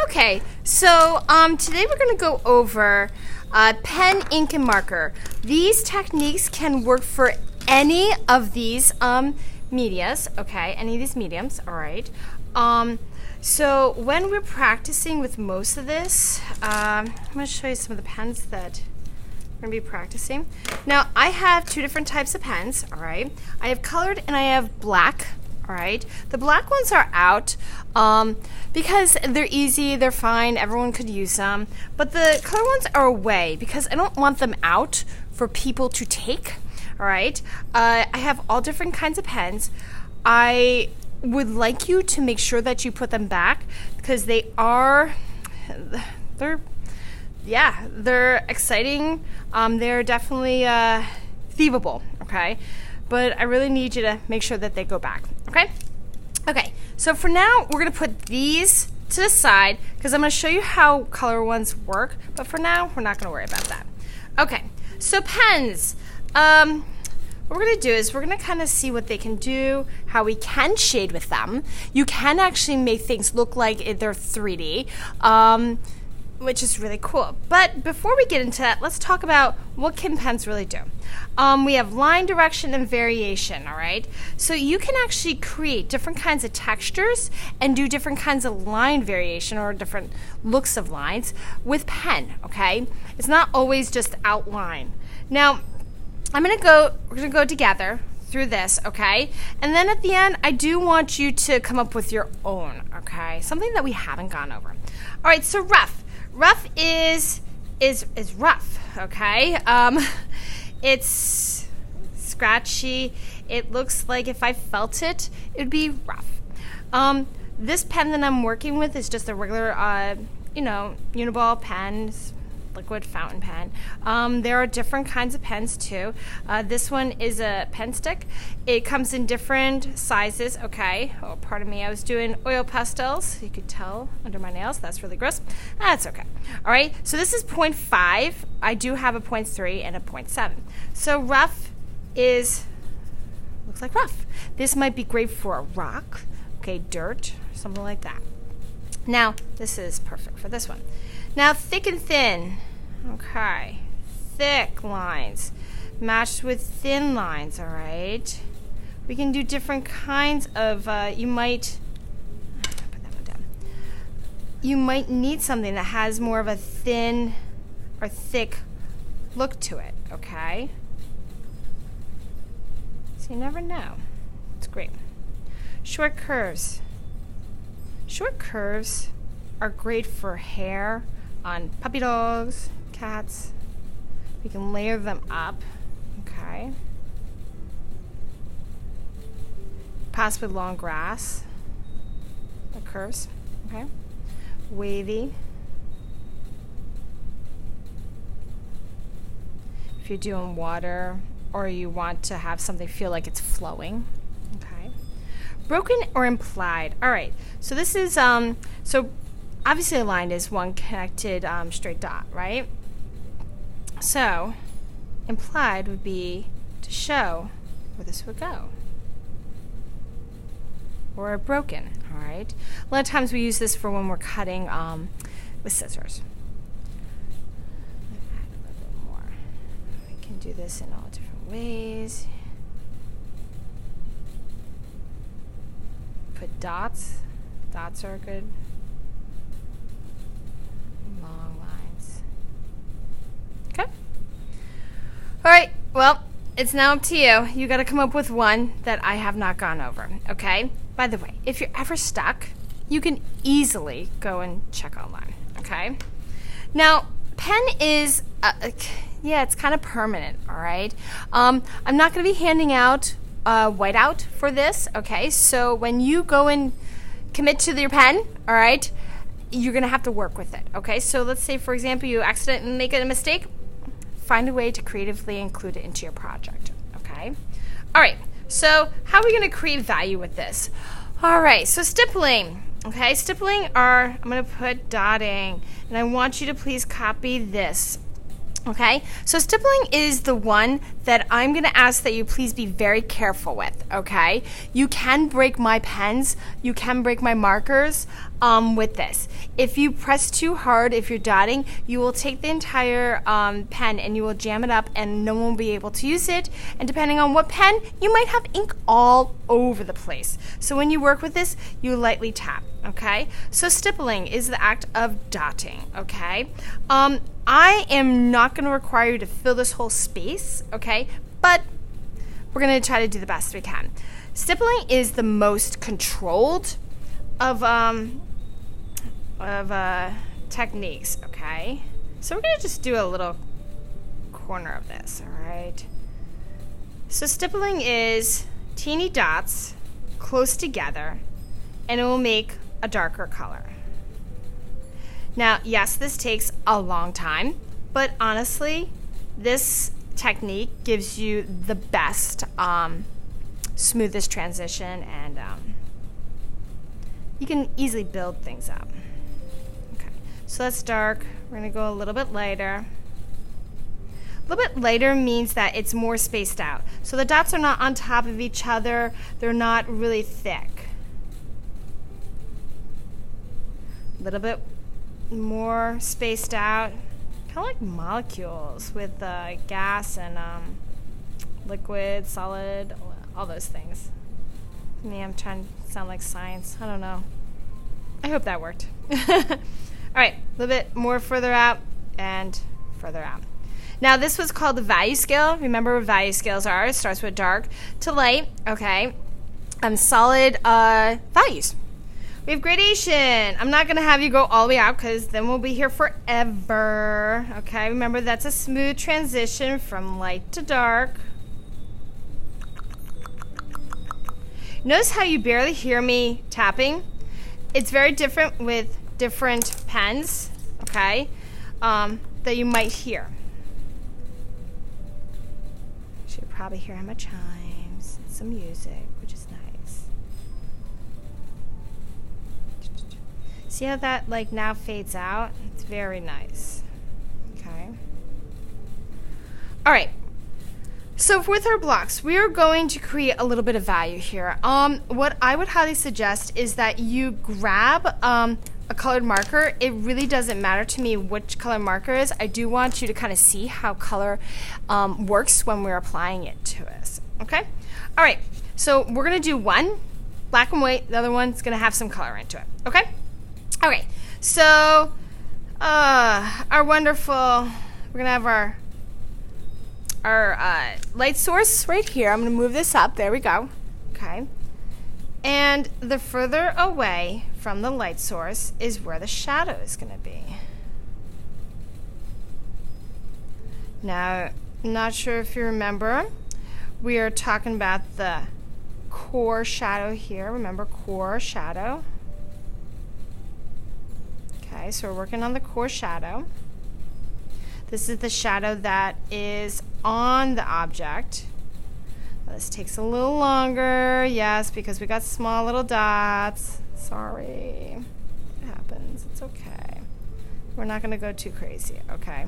Okay, so today we're going to go over pen, ink, and marker. These techniques can work for any of these medias, okay, any of these mediums, all right. So when we're practicing with most of this, I'm going to show you some of the pens that we're going to be practicing. Now, I have two different types of pens, all right. I have colored and I have black. All right, the black ones are out because they're easy, they're fine, everyone could use them. But the color ones are away because I don't want them out for people to take. All right, I have all different kinds of pens. I would like you to make sure that you put them back because they're exciting. They're definitely thievable. Okay. But I really need you to make sure that they go back, okay? Okay, so for now, we're going to put these to the side because I'm going to show you how color ones work, but for now, we're not going to worry about that. Okay, so pens. What we're going to do is we're going to kind of see what they can do, how we can shade with them. You can actually make things look like they're 3D, which is really cool. But before we get into that, let's talk about what can pens really do. We have line, direction, and variation, all right? So you can actually create different kinds of textures and do different kinds of line variation or different looks of lines with pen, okay? It's not always just outline. Now, we're gonna go together through this, okay? And then at the end, I do want you to come up with your own, okay? Something that we haven't gone over. All right, so rough. Rough is rough, okay? It's scratchy. It looks like if I felt it, it'd be rough. This pen that I'm working with is just a regular, Uniball pen, liquid fountain pen. There are different kinds of pens too. This one is a pen stick. It comes in different sizes, okay? Oh, pardon me, I was doing oil pastels. You could tell under my nails. That's really gross. That's okay. All right, so this is 0.5. I do have a 0.3 and a 0.7. So rough looks like rough. This might be great for a rock, okay, dirt, something like that. Now, this is perfect for this one. Now, thick and thin. Okay. Thick lines matched with thin lines, all right? We can do different kinds of, you might need something that has more of a thin or thick look to it, okay? So you never know. It's great. Short curves. Short curves are great for hair on puppy dogs, cats. We can layer them up, okay? Possibly long grass, the curves, okay? Wavy. If you're doing water or you want to have something feel like it's flowing, okay? Broken or implied. All right, so this is, so obviously a line is one connected straight dot, right? So implied would be to show where this would go. Or a broken, all right? A lot of times we use this for when we're cutting with scissors. Add a little bit more. We can do this in all different ways. Put dots. Dots are good. Long lines. Okay. All right. Well, it's now up to you. You got to come up with one that I have not gone over. Okay. By the way, if you're ever stuck, you can easily go and check online. Okay. Now, pen is, it's kind of permanent. All right. I'm not going to be handing out whiteout for this. Okay. So when you go and commit to your pen, all right, you're going to have to work with it. Okay. So let's say, for example, you accidentally make a mistake. Find a way to creatively include it into your project. Okay. All right. So how are we going to create value with this? All right, so stippling. Okay, stippling I'm going to put dotting. And I want you to please copy this. Okay, so stippling is the one that I'm going to ask that you please be very careful with, okay? You can break my pens, you can break my markers with this. If you press too hard, if you're dotting, you will take the entire pen and you will jam it up and no one will be able to use it. And depending on what pen, you might have ink all over the place. So when you work with this, you lightly tap, okay? So stippling is the act of dotting, okay? I am not going to require you to fill this whole space, okay? But we're going to try to do the best we can. Stippling is the most controlled of techniques, okay? So we're going to just do a little corner of this, all right? So stippling is teeny dots close together, and it will make a darker color. Now, yes, this takes a long time, but honestly, this technique gives you the best, smoothest transition, and you can easily build things up. Okay, so that's dark. We're going to go a little bit lighter. A little bit lighter means that it's more spaced out. So the dots are not on top of each other. They're not really thick. A little bit more spaced out, kind of like molecules with gas and liquid, solid, all those things. Me, I'm trying to sound like science. I don't know. I hope that worked. All right, a little bit more further out and further out. Now, this was called the value scale. Remember what value scales are. It starts with dark to light, okay? Solid values. We have gradation. I'm not going to have you go all the way out because then we'll be here forever. Okay, remember that's a smooth transition from light to dark. Notice how you barely hear me tapping? It's very different with different pens, okay, that you might hear. You should probably hear my chimes, some music, which is nice. See how that like now fades out? It's very nice. Okay. All right. So with our blocks, we are going to create a little bit of value here. What I would highly suggest is that you grab a colored marker. It really doesn't matter to me which color marker is. I do want you to kind of see how color works when we're applying it to us. Okay. All right. So we're gonna do one black and white. The other one's gonna have some color into it. Okay. Okay, so our wonderful, we're gonna have our light source right here. I'm gonna move this up. There we go. Okay, and the further away from the light source is where the shadow is gonna be. Now, I'm not sure if you remember, we are talking about the core shadow here. Remember, core shadow. Okay, so we're working on the core shadow. This is the shadow that is on the object. This takes a little longer, yes, because we got small little dots. Sorry, it happens, it's okay. We're not gonna go too crazy, okay?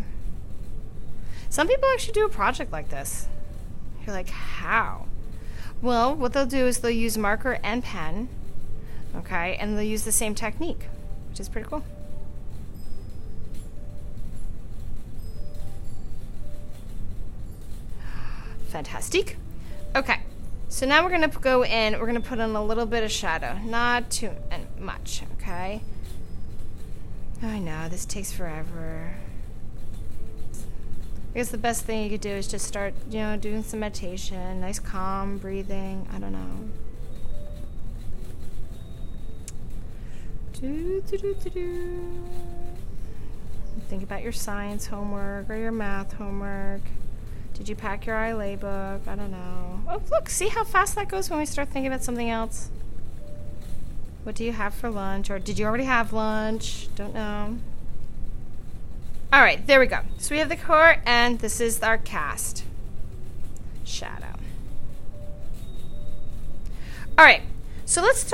Some people actually do a project like this. You're like, how? Well, what they'll do is they'll use marker and pen, okay, and they'll use the same technique, which is pretty cool. Fantastic. Okay, so now we're gonna go in, we're gonna put in a little bit of shadow, not too much, okay? I know, this takes forever. I guess the best thing you could do is just start, you know, doing some meditation, nice calm breathing, I don't know. Think about your science homework or your math homework. Did you pack your ILA book? I don't know. Oh, look, see how fast that goes when we start thinking about something else? What do you have for lunch? Or did you already have lunch? Don't know. All right, there we go. So we have the core, and this is our cast shadow. All right, so let's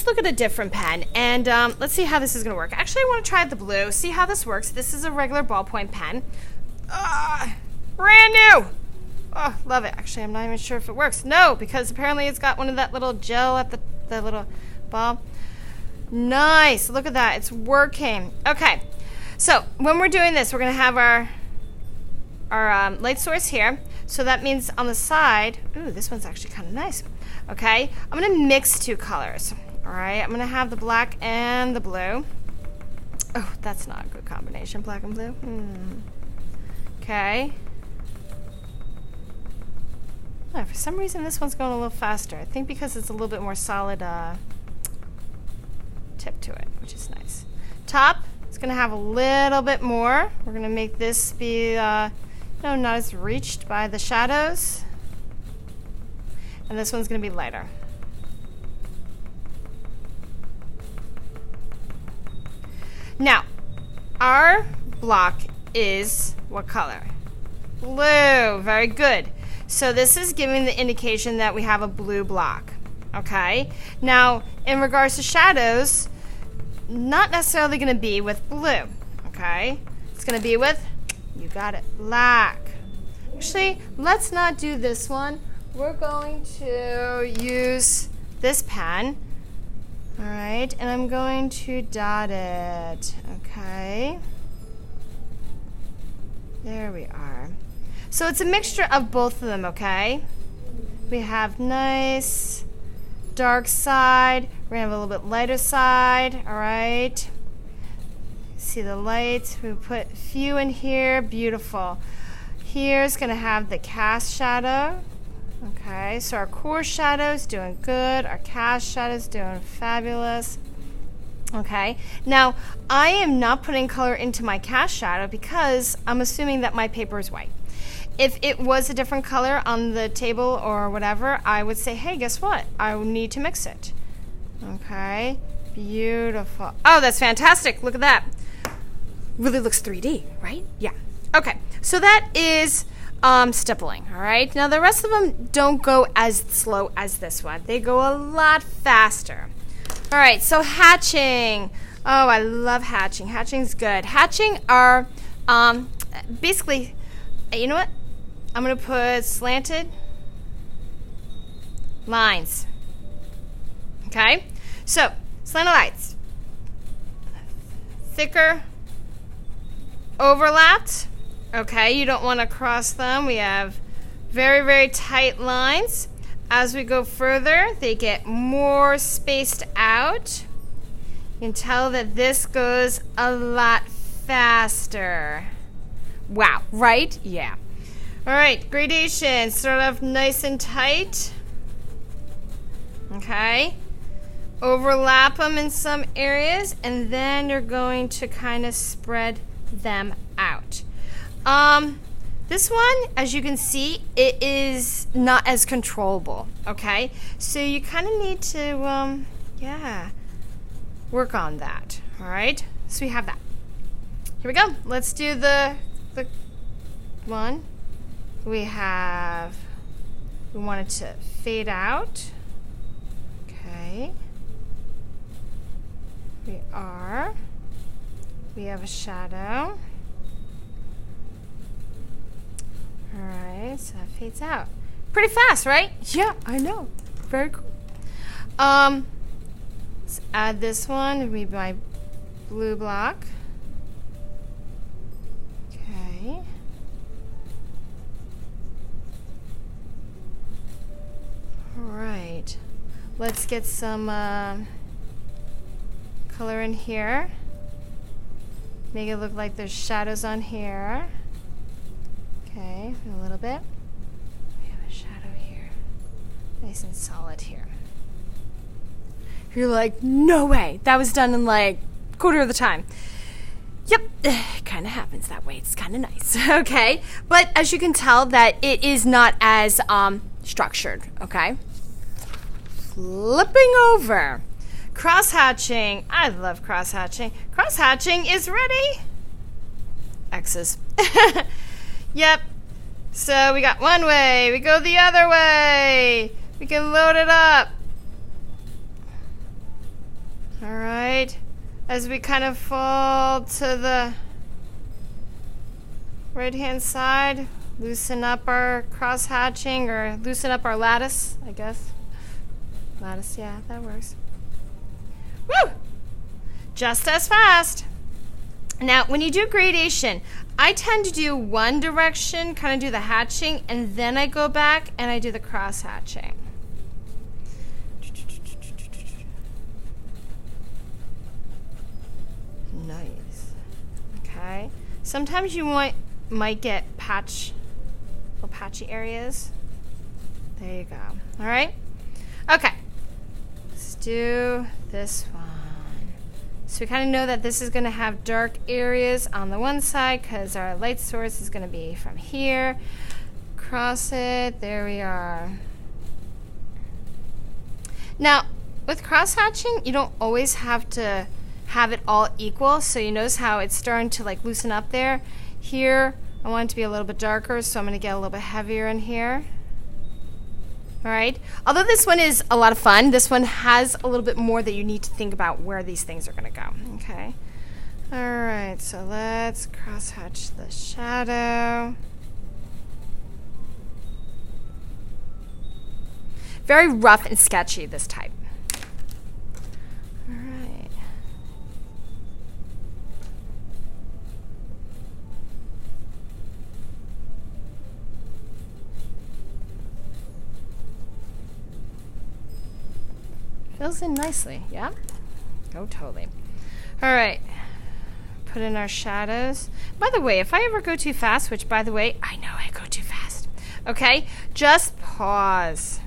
look at a different pen, and let's see how this is gonna work. Actually, I wanna try the blue, see how this works. This is a regular ballpoint pen. Brand new. Oh, love it. Actually, I'm not even sure if it works. No, because apparently it's got one of that little gel at the little ball. Nice. Look at that. It's working. Okay. So when we're doing this, we're going to have our light source here. So that means on the side, ooh, this one's actually kind of nice. Okay. I'm going to mix two colors. All right. I'm going to have the black and the blue. Oh, that's not a good combination, black and blue. Okay. Oh, for some reason, this one's going a little faster. I think because it's a little bit more solid tip to it, which is nice. Top, it's going to have a little bit more. We're going to make this be, not as reached by the shadows. And this one's going to be lighter. Now, our block is what color? Blue. Very good. So this is giving the indication that we have a blue block. Okay? Now, in regards to shadows, not necessarily going to be with blue. Okay? It's going to be with, you got it, black. Actually, let's not do this one. We're going to use this pen. All right, and I'm going to dot it, okay? There we are. So it's a mixture of both of them, okay? We have nice dark side. We're gonna have a little bit lighter side, all right? See the lights, we put a few in here, beautiful. Here's gonna have the cast shadow. Okay, so our core shadow's doing good. Our cast shadow's doing fabulous. Okay, now I am not putting color into my cast shadow because I'm assuming that my paper is white. If it was a different color on the table or whatever, I would say, hey, guess what? I need to mix it. Okay, beautiful. Oh, that's fantastic. Look at that. Really looks 3D, right? Yeah. Okay, so that is stippling, all right? Now, the rest of them don't go as slow as this one. They go a lot faster. All right, so hatching. Oh, I love hatching. Hatching's good. Hatching are basically, you know what? I'm going to put slanted lines. Okay? So, slanted lines. Thicker, overlapped. Okay, you don't want to cross them. We have very, very tight lines. As we go further, they get more spaced out. You can tell that this goes a lot faster. Wow, right? Yeah. All right, gradation. Start off nice and tight. Okay. Overlap them in some areas, and then you're going to kind of spread them out. This one, as you can see, it is not as controllable, okay? So you kind of need to, work on that, all right? So we have that. Here we go. Let's do the one. We want it to fade out. Okay. We have a shadow. All right, so that fades out. Pretty fast, right? Yeah, I know. Very cool. Let's add this one. It'll be my blue block. Okay. All right. Let's get some color in here. Make it look like there's shadows on here. Okay, a little bit. We have a shadow here. Nice and solid here. You're like, no way. That was done in like a quarter of the time. Yep, it kind of happens that way. It's kind of nice. Okay, but as you can tell that it is not as structured. Okay. Flipping over. Cross-hatching. I love cross-hatching. Cross-hatching is ready. X's. Yep. So we got one way. We go the other way. We can load it up. All right. As we kind of fall to the right hand side, loosen up our cross hatching, or loosen up our lattice, I guess. Lattice, yeah, that works. Woo! Just as fast. Now, when you do gradation, I tend to do one direction, kind of do the hatching, and then I go back and I do the cross hatching. Nice. Okay. Sometimes you might get little patchy areas. There you go. All right. Okay. Let's do this one. So we kind of know that this is going to have dark areas on the one side because our light source is going to be from here. Cross it. There we are. Now, with cross hatching, you don't always have to have it all equal. So you notice how it's starting to like loosen up there. Here, I want it to be a little bit darker, so I'm going to get a little bit heavier in here. All right. Although this one is a lot of fun, this one has a little bit more that you need to think about where these things are going to go. Okay. All right. So let's cross hatch the shadow. Very rough and sketchy, this type. All right. Fills in nicely, yeah? Oh, totally. All right. Put in our shadows. By the way, if I ever go too fast, which, by the way, I know I go too fast, okay? Just pause.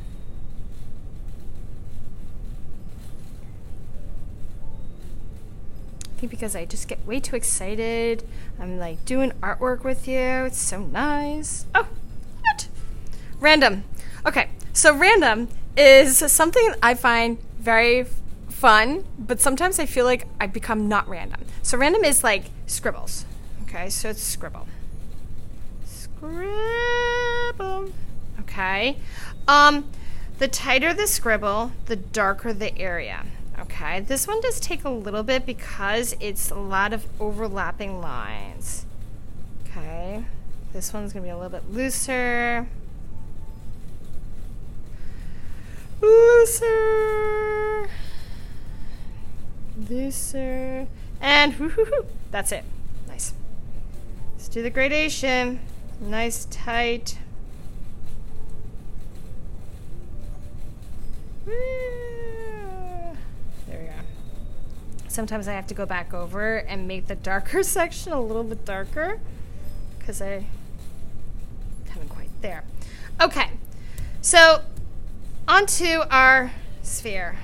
I think because I just get way too excited. I'm like doing artwork with you. It's so nice. Oh, what? Random. Okay, so random is something I find very fun, but sometimes I feel like I become not random. So random is like scribbles. Okay, so it's scribble. Scribble. Okay. The tighter the scribble, the darker the area. Okay, this one does take a little bit because it's a lot of overlapping lines. Okay, this one's gonna be a little bit looser. Looser. Looser. And whoo-hoo-hoo. That's it. Nice. Let's do the gradation. Nice, tight. There we go. Sometimes I have to go back over and make the darker section a little bit darker because I haven't quite there. Okay, so onto our sphere.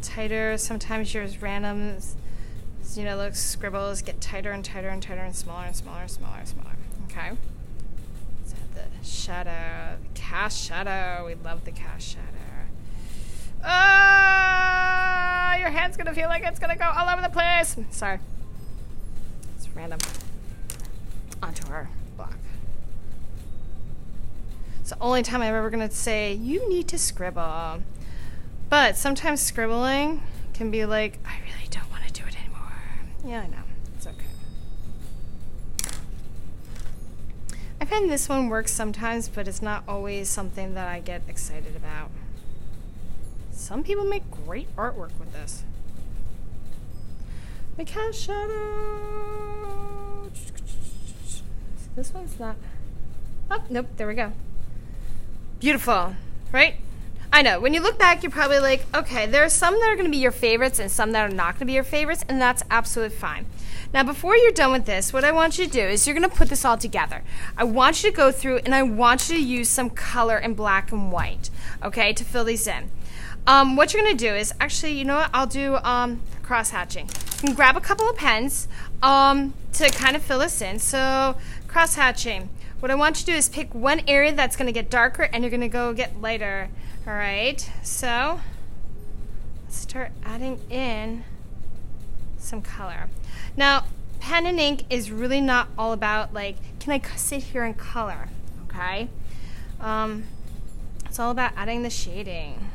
Tighter, sometimes yours random, you know, those scribbles get tighter and tighter and tighter and smaller and smaller and smaller and smaller. Okay. Let's have the shadow, the cast shadow. We love the cast shadow. Your hand's gonna feel like it's gonna go all over the place. Sorry. It's random. Onto our block. It's the only time I'm ever gonna say, you need to scribble. But sometimes scribbling can be like, I really don't want to do it anymore. Yeah, I know. It's okay. I find this one works sometimes, but it's not always something that I get excited about. Some people make great artwork with this. The cast shadow. This one's not. Oh, nope. There we go. Beautiful, right? I know, when you look back, you're probably like, okay, there are some that are going to be your favorites and some that are not going to be your favorites, and that's absolutely fine. Now, before you're done with this, what I want you to do is you're going to put this all together. I want you to go through, and I want you to use some color in black and white, okay, to fill these in. What you're going to do is, actually, you know what, I'll do cross-hatching. You can grab a couple of pens to kind of fill this in. So, cross-hatching. What I want you to do is pick one area that's going to get darker, and you're going to go get lighter. All right, so let's start adding in some color. Now, pen and ink is really not all about like, can I sit here and color, okay? It's all about adding the shading.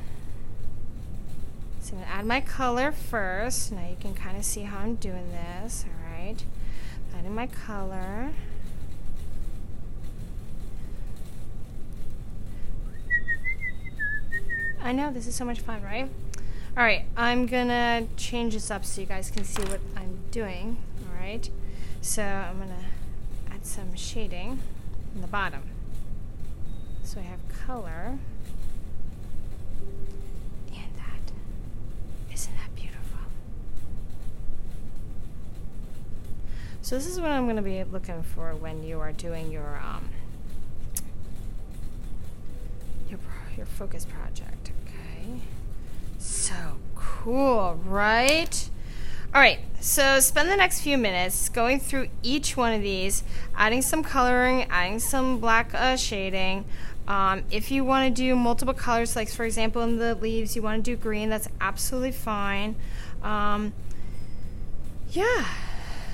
So I'm going to add my color first. Now you can kind of see how I'm doing this. All right. Adding my color. I know, this is so much fun, right? All right, I'm going to change this up so you guys can see what I'm doing. All right. So I'm going to add some shading in the bottom. So I have color. And that. Isn't that beautiful? So this is what I'm going to be looking for when you are doing your focus project. Okay. So cool, right? All right, so spend the next few minutes going through each one of these, adding some coloring, adding some black shading. If you want to do multiple colors, like for example in the leaves you want to do green, that's absolutely fine. Yeah,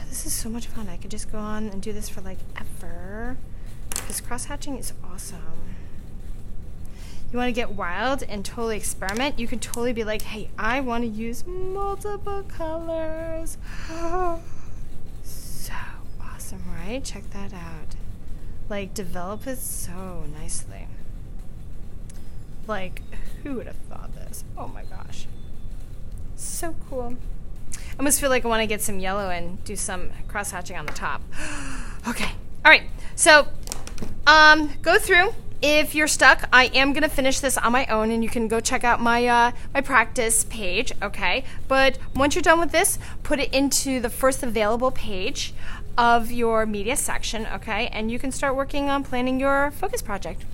this is so much fun. I could just go on and do this for like ever, because cross-hatching is awesome. You want to get wild and totally experiment, you can totally be like, hey, I want to use multiple colors. So awesome, right? Check that out. Like, develop it so nicely. Like, who would have thought this? Oh my gosh. So cool. I almost feel like I want to get some yellow and do some cross-hatching on the top. Okay. All right. So, go through. If you're stuck, I am going to finish this on my own, and you can go check out my my practice page, okay? But once you're done with this, put it into the first available page of your media section, okay? And you can start working on planning your focus project.